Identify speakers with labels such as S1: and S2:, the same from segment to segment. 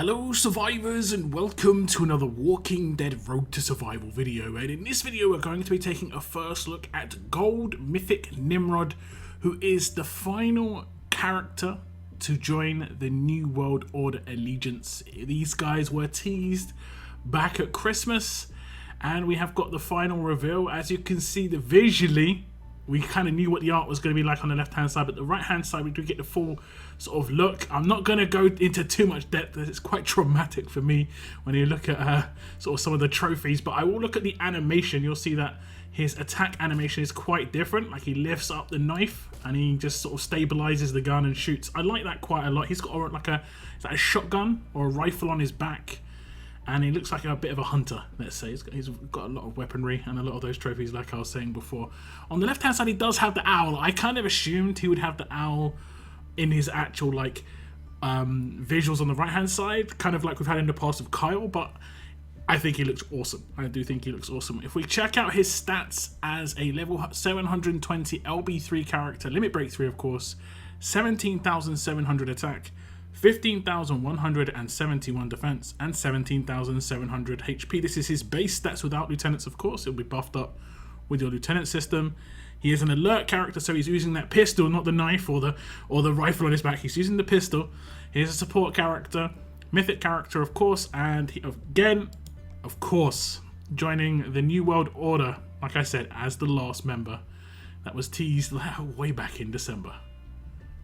S1: Hello survivors and welcome to another Walking Dead Road to Survival video, and in this video we're going to be taking a first look at Gold Mythic Nimrod, who is the final character to join the New World Order Allegiance. These guys were teased back at Christmas and we have got the final reveal. As you can see, visually we kind of knew what the art was going to be like on the left hand side, but the right hand side we do get the full sort of look. I'm not going to go into too much depth as it's quite traumatic for me when you look at sort of some of the trophies, but I will look at the animation. You'll see that his attack animation is quite different. Like, he lifts up the knife and he just sort of stabilizes the gun and shoots. I like that quite a lot. He's got like a shotgun or a rifle on his back, and he looks like a bit of a hunter, let's say. He's got a lot of weaponry and a lot of those trophies, like I was saying before. On the left hand side he does have the owl. I kind of assumed he would have the owl in his actual visuals on the right hand side, kind of like we've had in the past with Kyle, but I think he looks awesome. I do think he looks awesome. If we check out his stats as a level 720 LB3 character, limit break 3 of course, 17,700 attack, 15,171 defense, and 17,700 HP. This is his base stats without lieutenants, of course. It'll be buffed up with your lieutenant system. He is an alert character, so he's using that pistol, not the knife or the rifle on his back. He's using the pistol. He's a support character, mythic character, of course, and he, again, of course, joining the New World Order, like I said, as the last member that was teased way back in December.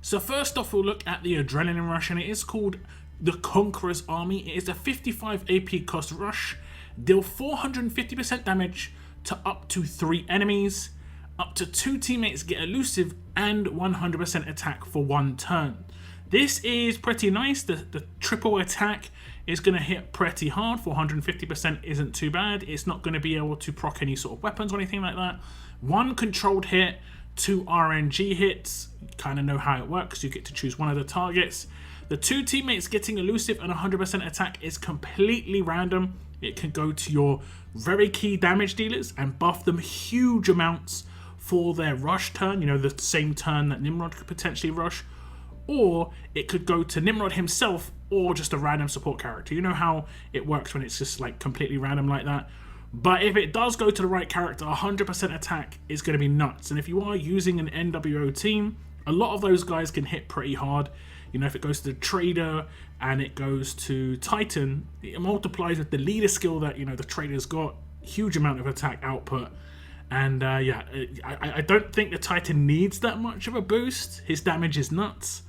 S1: So first off, we'll look at the Adrenaline Rush, and it is called the Conqueror's Army. It is a 55 AP cost rush. Deal 450% damage to up to 3 enemies. Up to 2 teammates get elusive, and 100% attack for 1 turn. This is pretty nice. The triple attack is going to hit pretty hard. 450% isn't too bad. It's not going to be able to proc any sort of weapons or anything like that. 1 controlled hit, 2 RNG hits. You kind of know how it works. You get to choose one of the targets. The 2 teammates getting elusive and 100% attack is completely random. It can go to your very key damage dealers and buff them huge amounts for their rush turn, you know, the same turn that Nimrod could potentially rush, or it could go to Nimrod himself or just a random support character. You know how it works when it's just like completely random like that. But if it does go to the right character, 100% attack is going to be nuts. And if you are using an NWO team, a lot of those guys can hit pretty hard. You know, if it goes to the Trader and it goes to Titan, it multiplies with the leader skill that, you know, the Trader's got. Huge amount of attack output. And yeah, I don't think the Titan needs that much of a boost. His damage is nuts,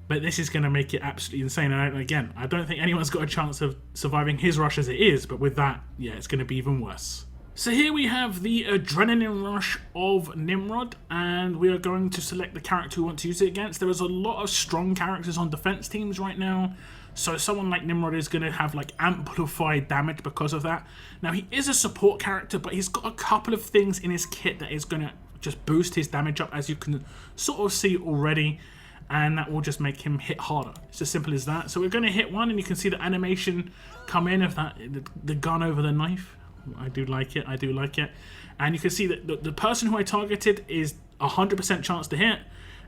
S1: but this is going to make it absolutely insane. And again, I don't think anyone's got a chance of surviving his rush as it is, but with that, yeah, it's going to be even worse. So here we have the Adrenaline Rush of Nimrod, and we are going to select the character we want to use it against. There is a lot of strong characters on defense teams right now, so someone like Nimrod is going to have like amplified damage because of that. Now, he is a support character, but he's got a couple of things in his kit that is going to just boost his damage up, as you can sort of see already, and that will just make him hit harder. It's as simple as that. So we're going to hit one, and you can see the animation come in of that, the gun over the knife. I do like it. I do like it. And you can see that the person who I targeted is 100% chance to hit,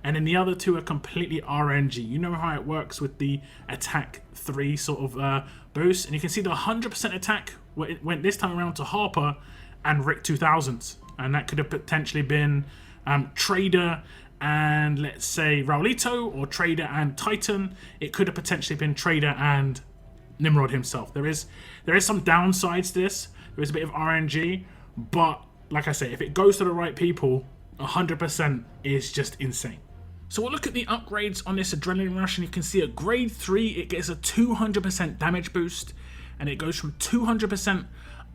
S1: and then the other 2 are completely RNG. You know how it works with the attack 3 sort of boost, and you can see the 100% attack went this time around to Harper and Rick 2000, and that could have potentially been Trader and, let's say, Raulito, or Trader and Titan. It could have potentially been Trader and Nimrod himself. There is some downsides to this. There is a bit of RNG, but like I say, if it goes to the right people, 100% is just insane. So we'll look at the upgrades on this Adrenaline Rush, and you can see at grade 3 it gets a 200% damage boost, and it goes from 200%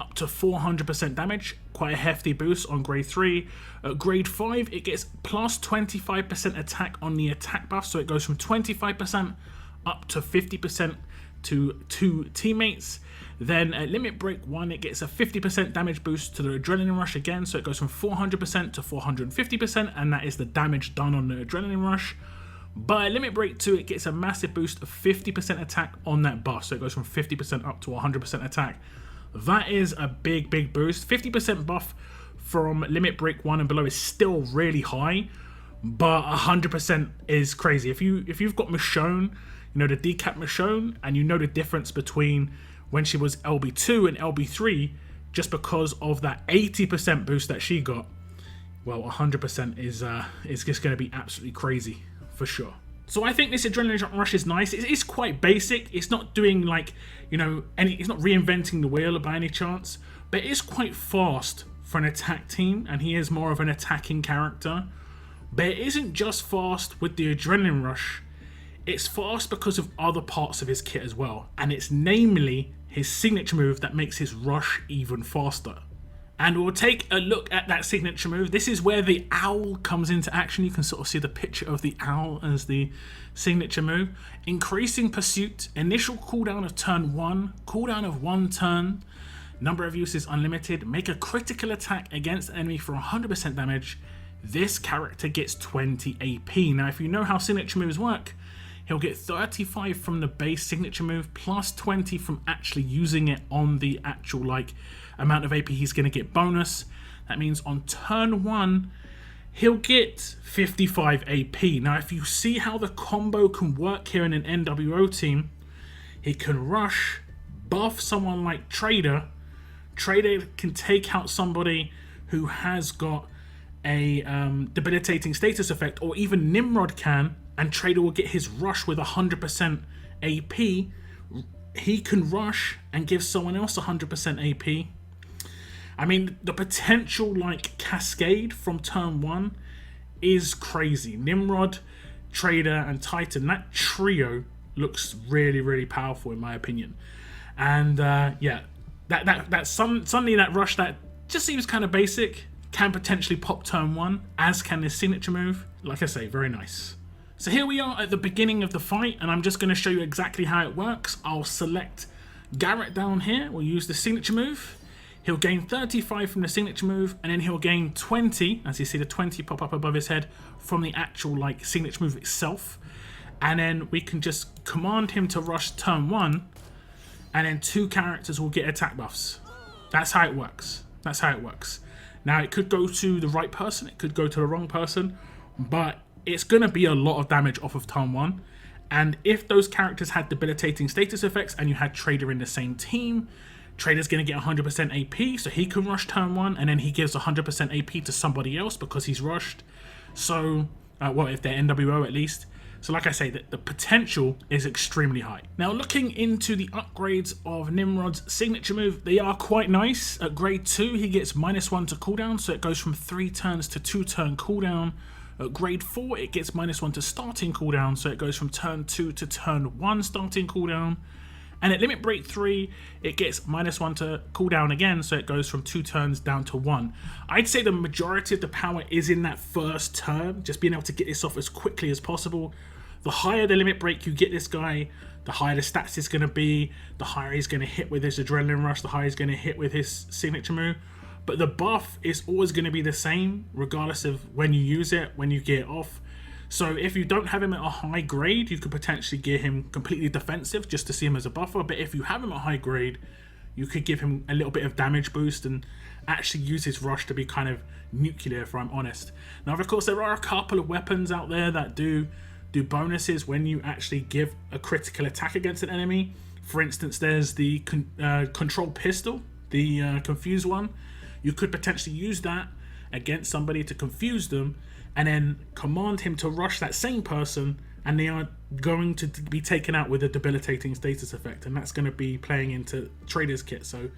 S1: up to 400% damage. Quite a hefty boost on grade 3. At grade 5 it gets plus 25% attack on the attack buff, so it goes from 25% up to 50% to 2 teammates. Then at limit break 1 it gets a 50% damage boost to the Adrenaline Rush again, so it goes from 400% to 450%, and that is the damage done on the Adrenaline Rush. But at limit break 2 it gets a massive boost of 50% attack on that buff, so it goes from 50% up to 100% attack. That is a big boost. 50% buff from limit break 1 and below is still really high, but 100% is crazy. If you've got Michonne, you know, the decap Michonne, and you know the difference between when she was LB2 and LB3, just because of that 80% boost that she got. Well, 100% is just going to be absolutely crazy for sure. So I think this Adrenaline Rush is nice. It's quite basic. It's not doing like, you know, it's not reinventing the wheel by any chance, but it's quite fast for an attack team, and he is more of an attacking character. But it isn't just fast with the Adrenaline Rush. It's fast because of other parts of his kit as well, and it's namely his signature move that makes his rush even faster. And we'll take a look at that signature move. This is where the owl comes into action. You can sort of see the picture of the owl as the signature move. Increasing pursuit, initial cooldown of turn 1, cooldown of 1 turn, number of uses unlimited, make a critical attack against the enemy for 100% damage. This character gets 20 AP. Now, if you know how signature moves work, he'll get 35 from the base signature move plus 20 from actually using it on the actual like amount of AP he's going to get bonus. That means on turn 1, he'll get 55 AP. Now, if you see how the combo can work here in an NWO team, he can rush, buff someone like Trader. Trader can take out somebody who has got a debilitating status effect, or even Nimrod can, and Trader will get his rush with 100% AP. He can rush and give someone else 100% AP. I mean, the potential like cascade from turn 1 is crazy. Nimrod, Trader, and Titan, that trio looks really, really powerful in my opinion. And yeah, suddenly that rush that just seems kind of basic can potentially pop turn 1, as can his signature move. Like I say, very nice. So here we are at the beginning of the fight, and I'm just going to show you exactly how it works. I'll select Garrett down here. We'll use the signature move. He'll gain 35 from the signature move, and then he'll gain 20, as you see the 20 pop up above his head, from the actual like signature move itself. And then we can just command him to rush turn 1, and then 2 characters will get attack buffs. That's how it works. That's how it works. Now, it could go to the right person, it could go to the wrong person, but it's going to be a lot of damage off of turn 1. And if those characters had debilitating status effects and you had Trader in the same team, Trader's going to get 100% AP, so he can rush turn 1, and then he gives 100% AP to somebody else because he's rushed. So, well, if they're NWO at least. So like I say, the potential is extremely high. Now, looking into the upgrades of Nimrod's signature move, they are quite nice. At grade 2, he gets -1 to cooldown, so it goes from 3 turns to 2 turn cooldown. At grade 4, it gets -1 to starting cooldown, so it goes from turn 2 to turn 1 starting cooldown. And at limit break 3, it gets -1 to cooldown again, so it goes from 2 turns down to 1. I'd say the majority of the power is in that first turn, just being able to get this off as quickly as possible. The higher the limit break you get this guy, the higher the stats is going to be, the higher he's going to hit with his Adrenaline Rush, the higher he's going to hit with his signature move. But the buff is always going to be the same, regardless of when you use it, when you get it off. So if you don't have him at a high grade, you could potentially get him completely defensive just to see him as a buffer. But if you have him at high grade, you could give him a little bit of damage boost and actually use his rush to be kind of nuclear, if I'm honest. Now, of course, there are a couple of weapons out there that do bonuses when you actually give a critical attack against an enemy. For instance, there's the control pistol, the confused one. You could potentially use that against somebody to confuse them, and then command him to rush that same person, and they are going to be taken out with a debilitating status effect, and that's going to be playing into Trader's kit. So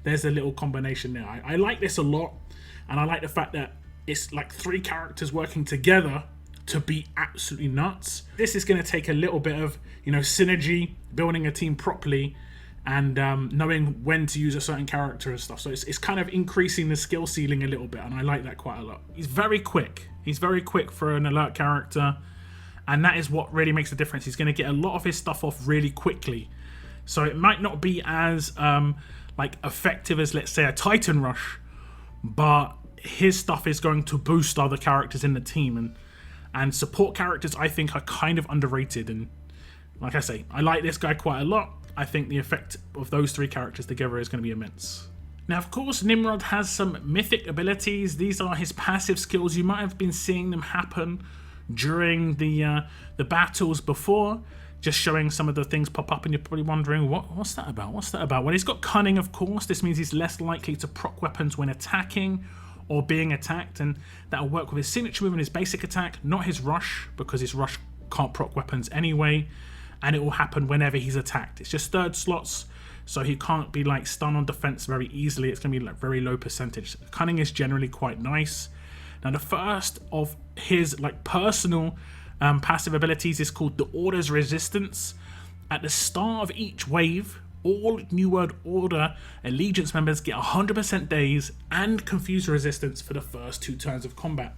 S1: there's a little combination there. I like this a lot, and I like the fact that it's like 3 characters working together to be absolutely nuts. This is going to take a little bit of, you know, synergy, building a team properly, and knowing when to use a certain character and stuff. So it's kind of increasing the skill ceiling a little bit, and I like that quite a lot. He's very quick. He's very quick for an alert character, and that is what really makes the difference. He's going to get a lot of his stuff off really quickly. So it might not be as like effective as, let's say, a Titan Rush, but his stuff is going to boost other characters in the team, and support characters I think are kind of underrated. And like I say, I like this guy quite a lot. I think the effect of those 3 characters together is going to be immense. Now, of course, Nimrod has some mythic abilities. These are his passive skills. You might have been seeing them happen during the battles before. just showing some of the things pop up, and you're probably wondering, what's that about? What's that about? Well, he's got Cunning, of course. This means he's less likely to proc weapons when attacking or being attacked, and that'll work with his signature move and his basic attack, not his rush, because his rush can't proc weapons anyway, and it will happen whenever he's attacked. It's just third slots, so he can't be like stun on defense very easily. It's going to be like very low percentage. Cunning is generally quite nice. Now, the first of his like personal passive abilities is called the Order's Resistance. At the start of each wave, all New World Order Allegiance members get 100% daze and confuse resistance for the first 2 turns of combat.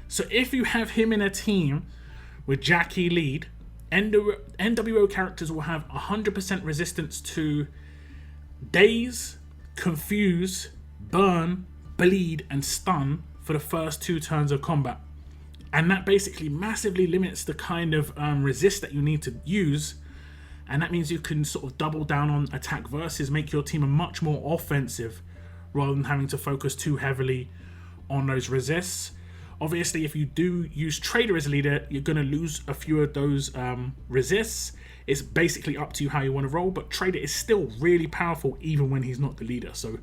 S1: So if you have him in a team with Jackie lead, NWO characters will have 100% resistance to daze, confuse, burn, bleed, and stun for the first 2 turns of combat. And that basically massively limits the kind of resist that you need to use. And that means you can sort of double down on attack versus make your team a much more offensive rather than having to focus too heavily on those resists. Obviously, if you do use Trader as a leader, you're going to lose a few of those resists. It's basically up to you how you want to roll, but Trader is still really powerful even when he's not the leader. So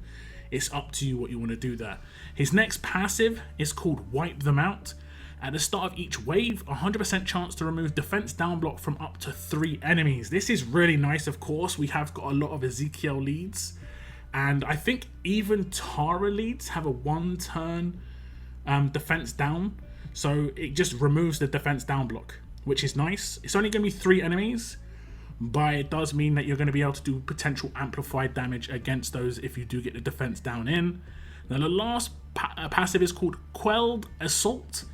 S1: it's up to you what you want to do there. His next passive is called Wipe Them Out. At the start of each wave, 100% chance to remove defense down block from up to 3 enemies. This is really nice, of course. We have got a lot of Ezekiel leads, and I think even Tara leads have a 1-turn defense down. So it just removes the defense down block, which is nice. It's only going to be 3 enemies, but it does mean that you're going to be able to do potential amplified damage against those if you do get the defense down in. Now the last passive is called Quelled Assault.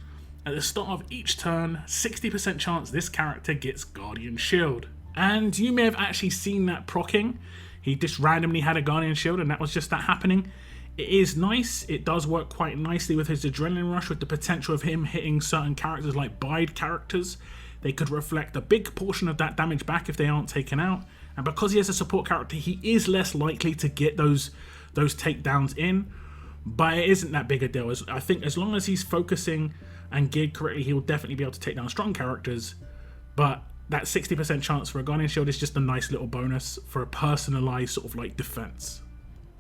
S1: At the start of each turn, 60% chance this character gets Guardian Shield. And you may have actually seen that proccing. He just randomly had a Guardian Shield, and that was just that happening. It is nice. It does work quite nicely with his Adrenaline Rush, with the potential of him hitting certain characters like Bide characters. They could reflect a big portion of that damage back if they aren't taken out. And because he has a support character, he is less likely to get those takedowns in. But it isn't that big a deal. I think as long as he's focusing and geared correctly, he will definitely be able to take down strong characters. But that 60% chance for a Guardian Shield is just a nice little bonus for a personalized sort of like defense.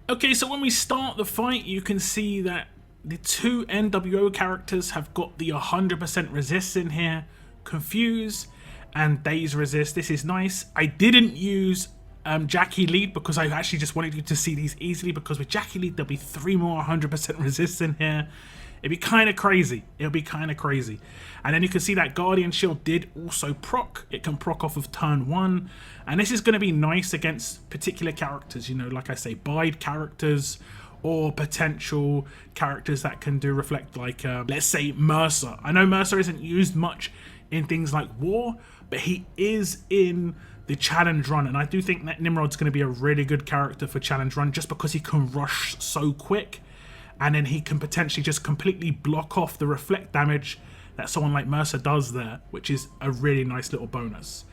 S1: Okay, so when we start the fight, you can see that the 2 NWO characters have got the 100% resist in here, Confuse and Daze resist. This is nice. I didn't use Jackie lead because I actually just wanted you to see these easily, because with Jackie lead there'll be 3 more 100% resist in here. It'd be kind of crazy. It'll be kind of crazy. And then you can see that Guardian Shield did also proc. It can proc off of turn 1. And this is going to be nice against particular characters, you know, like I say, Bide characters or potential characters that can do reflect, like, let's say, Mercer. I know Mercer isn't used much in things like War, but he is in the Challenge Run. And I do think that Nimrod's going to be a really good character for Challenge Run just because he can rush so quick. And then he can potentially just completely block off the reflect damage that someone like Mercer does there, which is a really nice little bonus.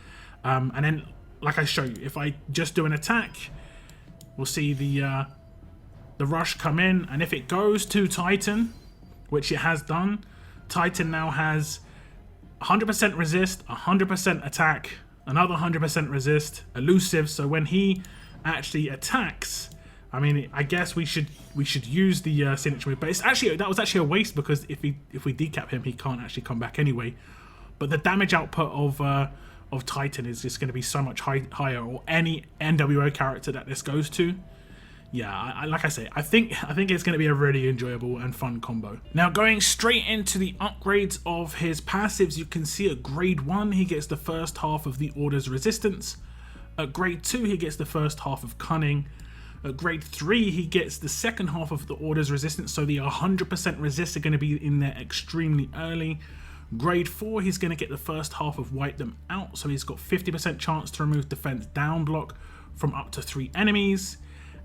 S1: And then, like I show you, if I just do an attack, we'll see the rush come in. And if it goes to Titan, which it has done, Titan now has 100% resist, 100% attack, another 100% resist, elusive. So when he actually attacks, I mean, I guess we should use the signature move, but that was actually a waste, because if we decap him, he can't actually come back anyway. But the damage output of Titan is just going to be so much higher, or any NWO character that this goes to. Yeah, like I say, I think it's going to be a really enjoyable and fun combo. Now, going straight into the upgrades of his passives, you can see at grade 1 he gets the first half of the Order's Resistance. At grade 2 he gets the first half of Cunning. At grade 3, he gets the second half of the Order's Resistance, so the 100% resists are going to be in there extremely early. Grade 4, he's going to get the first half of Wipe Them Out, so he's got 50% chance to remove defense down block from up to 3 enemies.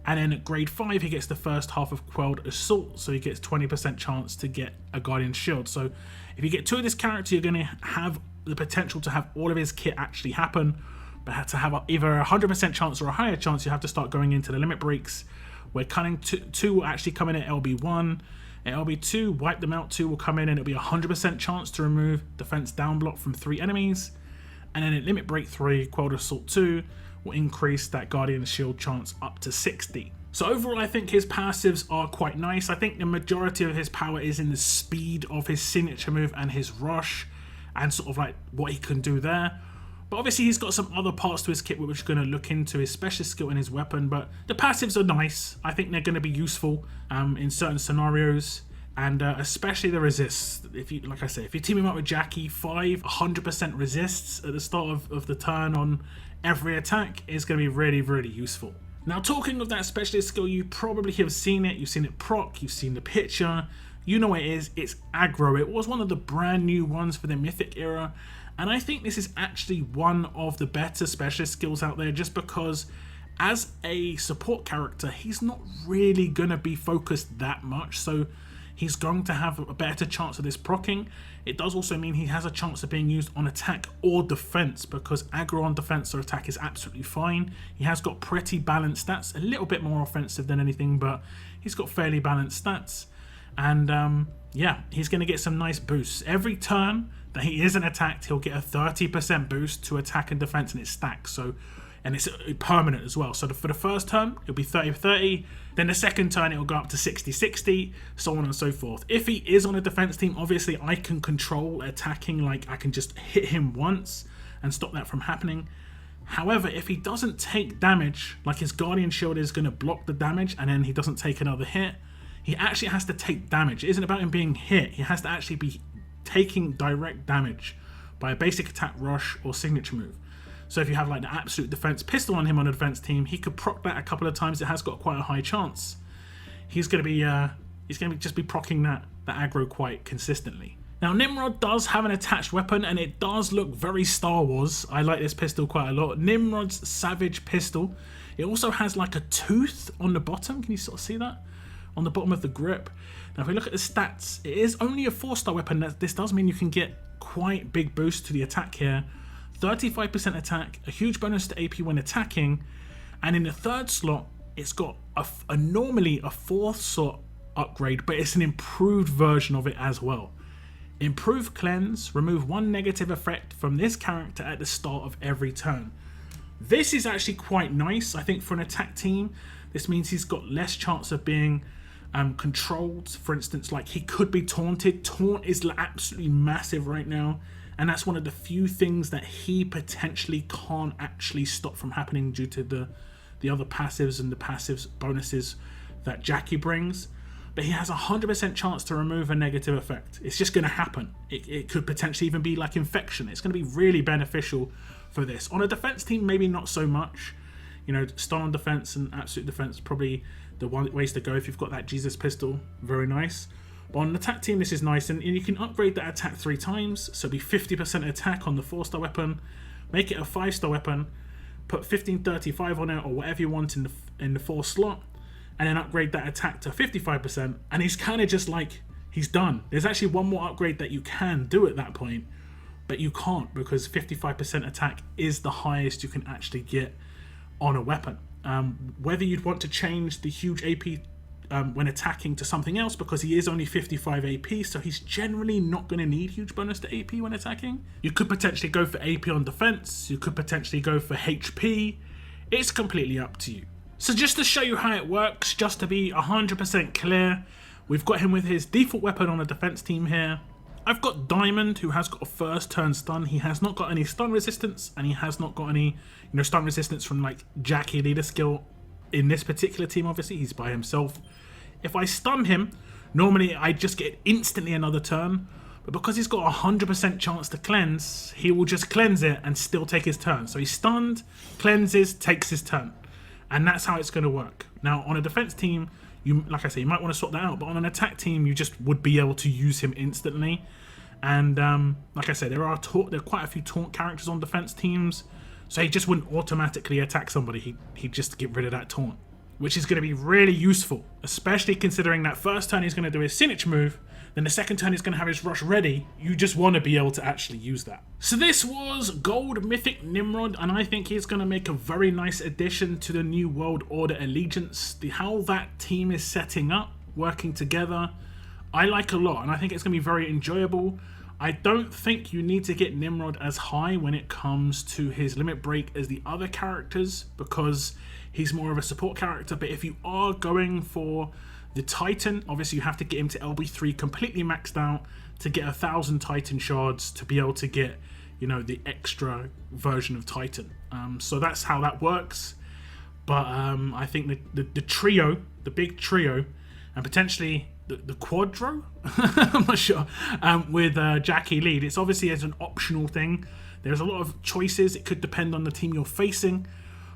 S1: And then at grade 5, he gets the first half of Quelled Assault, so he gets 20% chance to get a Guardian Shield. So if you get 2 of this character, you're going to have the potential to have all of his kit actually happen. But to have either a 100% chance or a higher chance, you have to start going into the limit breaks, where Cunning 2 will actually come in at LB1. At LB2, Wipe Them Out 2 will come in, and it'll be a 100% chance to remove defense down block from 3 enemies. and then at Limit Break 3, Quelled Assault 2 will increase that Guardian Shield chance up to 60. So overall, I think his passives are quite nice. I think the majority of his power is in the speed of his signature move and his rush, and sort of like what he can do there. But obviously he's got some other parts to his kit which we're going to look into, his specialist skill and his weapon. But the passives are nice. I think they're going to be useful in certain scenarios. And especially the resists. If you, like I say, if you team him up with Jackie, 100% resists at the start of the turn on every attack is going to be really, really useful. Now, talking of that specialist skill, you probably have seen it. You've seen it proc, you've seen the picture. You know what it is. It's aggro. It was one of the brand new ones for the Mythic era. And I think this is actually one of the better specialist skills out there, just because as a support character, he's not really going to be focused that much. So he's going to have a better chance of this proccing. It does also mean he has a chance of being used on attack or defense, because aggro on defense or attack is absolutely fine. He has got pretty balanced stats, a little bit more offensive than anything, but he's got fairly balanced stats. And yeah, he's going to get some nice boosts. Every turn that he isn't attacked, he'll get a 30% boost to attack and defense, and it stacks. So, and it's permanent as well. So for the first turn, it'll be 30-30. Then the second turn, it'll go up to 60-60, so on and so forth. If he is on a defense team, obviously I can control attacking, like I can just hit him once and stop that from happening. However, if he doesn't take damage, like his Guardian Shield is going to block the damage and then he doesn't take another hit, he actually has to take damage. It isn't about him being hit. He has to actually be taking direct damage by a basic attack, rush, or signature move. So if you have like the absolute defense pistol on him on a defense team, he could proc that a couple of times. It has got quite a high chance. He's going to be just be proccing that aggro quite consistently. Now, Nimrod does have an attached weapon, and it does look very Star Wars. I like this pistol quite a lot. Nimrod's Savage Pistol. It also has like a tooth on the bottom. Can you sort of see that? On the bottom of the grip. Now, if we look at the stats, it is only a 4-star weapon. This does mean you can get quite big boost to the attack here. 35% attack, a huge bonus to AP when attacking, and in the third slot, it's got normally a 4th slot upgrade, but it's an improved version of it as well. Improve Cleanse, remove 1 negative effect from this character at the start of every turn. This is actually quite nice, I think, for an attack team. This means he's got less chance of being controlled. For instance, like he could be taunted. Taunt is absolutely massive right now, and that's one of the few things that he potentially can't actually stop from happening due to the other passives and the passives bonuses that Jackie brings. But he has a 100% chance to remove a negative effect. It's just going to happen. It could potentially even be like Infection. It's going to be really beneficial for this. On a defense team, maybe not so much. You know, stun on defense and absolute defense probably the ways to go if you've got that Jesus pistol. Very nice. But on an attack team, this is nice, and you can upgrade that attack 3 times. So be 50% attack on the 4-star weapon, make it a 5-star weapon, put 1535 on it or whatever you want in the 4th slot, and then upgrade that attack to 55%. And he's kind of just like, he's done. There's actually one more upgrade that you can do at that point, but you can't, because 55% attack is the highest you can actually get on a weapon. Whether you'd want to change the huge AP when attacking to something else, because he is only 55 AP, so he's generally not going to need huge bonus to AP when attacking. You could potentially go for AP on defense, you could potentially go for HP. It's completely up to you. So just to show you how it works, just to be 100% clear, we've got him with his default weapon on a defense team here. I've got Diamond, who has got a first turn stun. He has not got any stun resistance, and he has not got any, stun resistance from like Jackie leader skill in this particular team. Obviously, he's by himself. If I stun him, normally I just get instantly another turn, but because he's got a 100% chance to cleanse, he will just cleanse it and still take his turn. So he's stunned, cleanses, takes his turn, and that's how it's going to work. Now, on a defense team, like I say, you might want to sort that out, but on an attack team, you just would be able to use him instantly. And like I said, there are quite a few taunt characters on defense teams, so he just wouldn't automatically attack somebody. He'd just get rid of that taunt, which is going to be really useful, especially considering that first turn he's going to do his signature move, then the second turn he's going to have his rush ready. You just want to be able to actually use that. So this was Gold Mythic Nimrod, and I think he's going to make a very nice addition to the New World Order Allegiance. How that team is setting up, working together, I like a lot, and I think it's going to be very enjoyable. I don't think you need to get Nimrod as high when it comes to his limit break as the other characters, because he's more of a support character. But if you are going for the Titan, obviously you have to get him to LB3 completely maxed out to get 1,000 Titan shards to be able to get, you know, the extra version of Titan. So that's how that works. But I think the trio, the big trio, and potentially the quadro, I'm not sure, with Jackie lead, it's obviously as an optional thing. There's a lot of choices. It could depend on the team you're facing.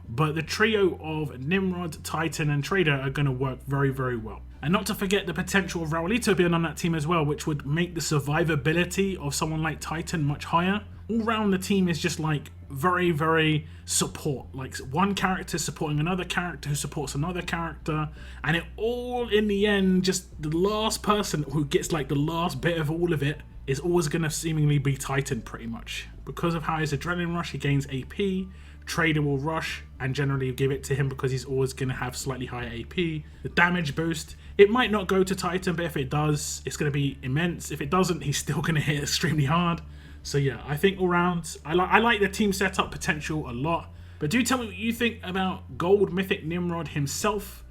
S1: But the trio of Nimrod, Titan, and Trader are going to work very, very well. And not to forget the potential of Raulito being on that team as well, which would make the survivability of someone like Titan much higher. All round the team is just like very, very support. Like one character supporting another character who supports another character. And it all, in the end, just the last person who gets like the last bit of all of it is always going to seemingly be Titan pretty much. Because of how his Adrenaline Rush, he gains AP. Trader will rush and generally give it to him because he's always going to have slightly higher AP. The damage boost, it might not go to Titan, but if it does, it's going to be immense. If it doesn't, he's still going to hit extremely hard. So yeah, I think all round, I like the team setup potential a lot. But do tell me what you think about Gold Mythic Nimrod himself.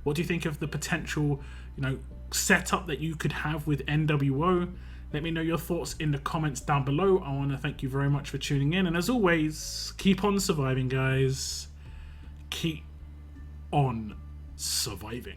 S1: What do you think of the potential, you know, setup that you could have with NWO? Let me know your thoughts in the comments down below. I want to thank you very much for tuning in. And as always, keep on surviving, guys. Keep on surviving.